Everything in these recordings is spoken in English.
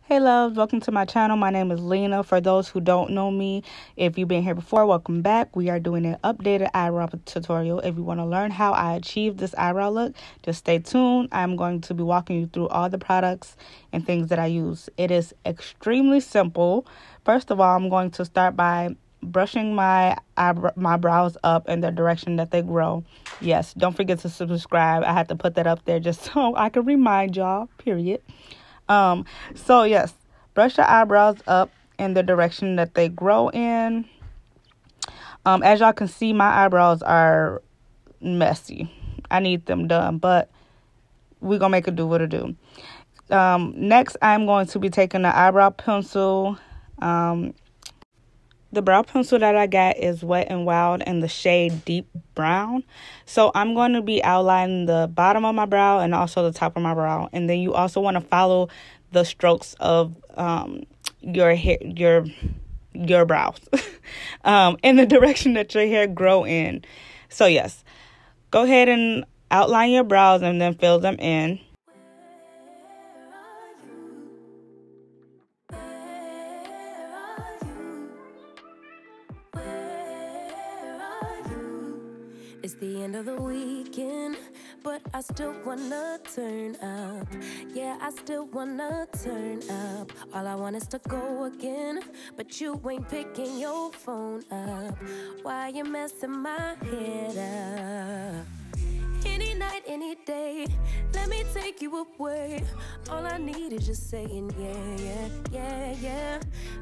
Hey loves, welcome to my channel. My name is Lena. For those who don't know me, if you've been here before, welcome back. We are doing an updated eyebrow tutorial. If you want to learn how I achieved this eyebrow look, just stay tuned. I'm going to be walking you through all the products and things that I use. It is extremely simple. First of all, I'm going to start by brushing my brows up in the direction that they grow. Yes, don't forget to subscribe. I had to put that up there just so I can remind y'all, period. So yes, brush your eyebrows up in the direction that they grow in. As y'all can see, my eyebrows are messy. I need them done, but we're gonna make it do what it do. Next, I'm going to be taking the eyebrow pencil. The brow pencil that I got is Wet n Wild in the shade Deep Brown. So I'm going to be outlining the bottom of my brow and also the top of my brow. And then you also want to follow the strokes of your hair, your brows in the direction that your hair grow in. So yes, go ahead and outline your brows and then fill them in. It's the end of the weekend, but I still wanna turn up. Yeah, I still wanna turn up. All I want is to go again, but you ain't picking your phone up. Why you messing my head up? Any night, any day, let me take you away. All I need is just saying yeah.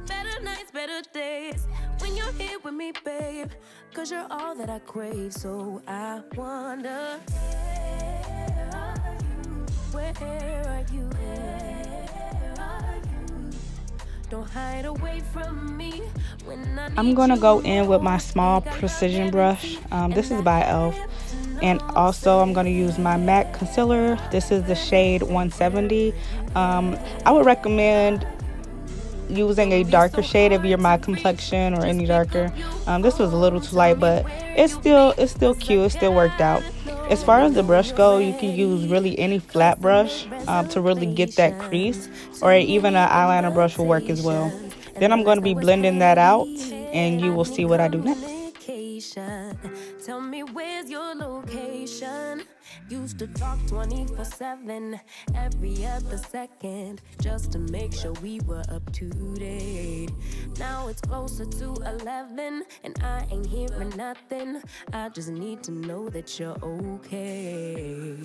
Better nights, better days, when you're here with me, babe. Cause you're all that I crave, so I wonder, where are you? Don't hide away from me when I'm gonna go in with my small precision brush. This is by e.l.f. And also I'm going to use my MAC concealer. This is the shade 170. I would recommend using a darker shade if you're my complexion or any darker. This was a little too light, but it's still cute. It still worked out. As far as the brush go, you can use really any flat brush to really get that crease, or even an eyeliner brush will work as well. Then I'm going to be blending that out, and you will see what I do next. Tell me where's your location. Used to talk 24/7, every other second, just to make sure we were up to date. Now it's closer to 11 and I ain't hearing nothing. I just need to know that you're okay.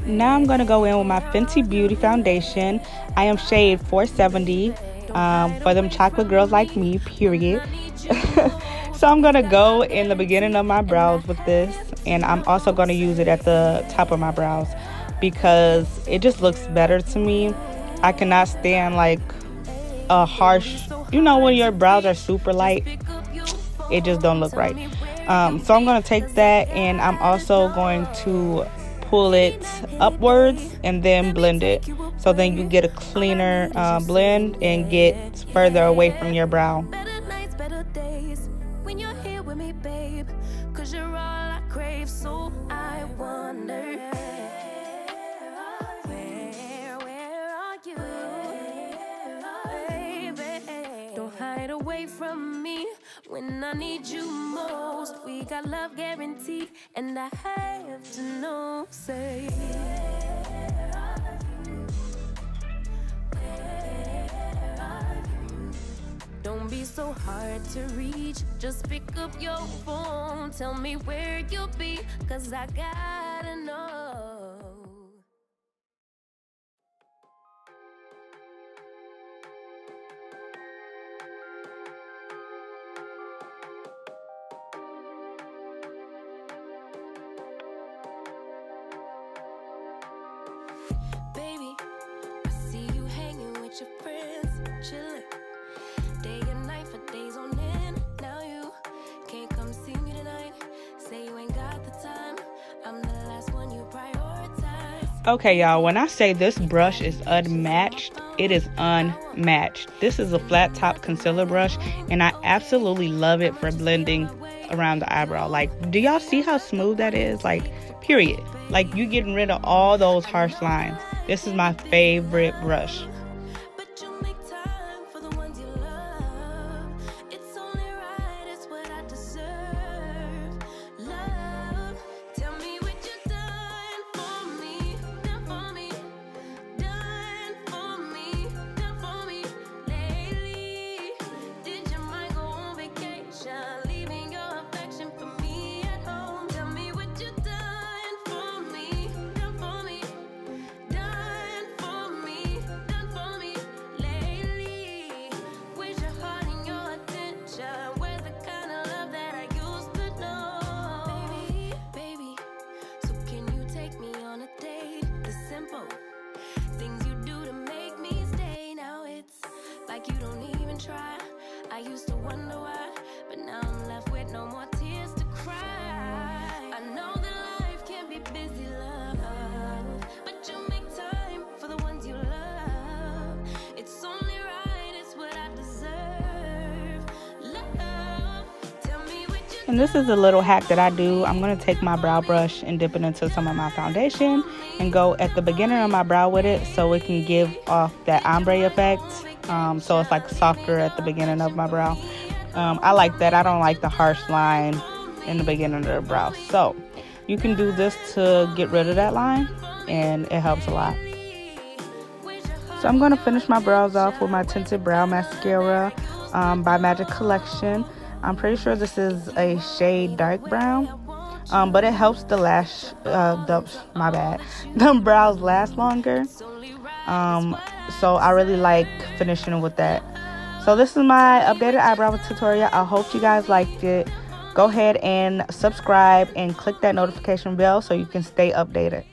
Now I'm going to go in with my Fenty Beauty foundation. I am shade 470 for them chocolate girls like me, period. So I'm going to go in the beginning of my brows with this, and I'm also going to use it at the top of my brows because it just looks better to me. I cannot stand like a harsh, when your brows are super light, it just don't look right. So I'm going to take that, and I'm also going to pull it upwards and then blend it, so then you get a cleaner blend and get further away from your brow. When you're here with me, babe, cause you're all I crave, so I wonder, where are you, baby? Don't hide away from me when I need you most. We got love guaranteed, and I have to know, say, don't be so hard to reach, just pick up your phone. Tell me where you'll be, cause I gotta know. Baby, I see you hanging with your friends, chilling day and night for days on end. Now you can't come see me tonight. Say you ain't got the time. I'm the last one you prioritize. Okay, y'all, when I say this brush is unmatched, it is unmatched. This is a flat top concealer brush, and I absolutely love it for blending around the eyebrow. Like, do y'all see how smooth that is? Like, period. Like, you getting rid of all those harsh lines. This is my favorite brush. I used to wonder why, but now I'm left with no more tears to cry. I know that life can be busy, love, but you make time for the ones you love. It's only right, it's what I deserve. Love, tell me what you. And this is a little hack that I do. I'm going to take my brow brush and dip it into some of my foundation and go at the beginning of my brow with it so it can give off that ombre effect. So it's like softer at the beginning of my brow. I like that. I don't like the harsh line in the beginning of the brow. So you can do this to get rid of that line, and it helps a lot. So I'm going to finish my brows off with my tinted brow mascara by Magic Collection. I'm pretty sure this is a shade dark brown, but it helps the the brows last longer. So I really like finishing with that. So this is my updated eyebrow tutorial. I hope you guys liked it. Go ahead and subscribe and click that notification bell so you can stay updated.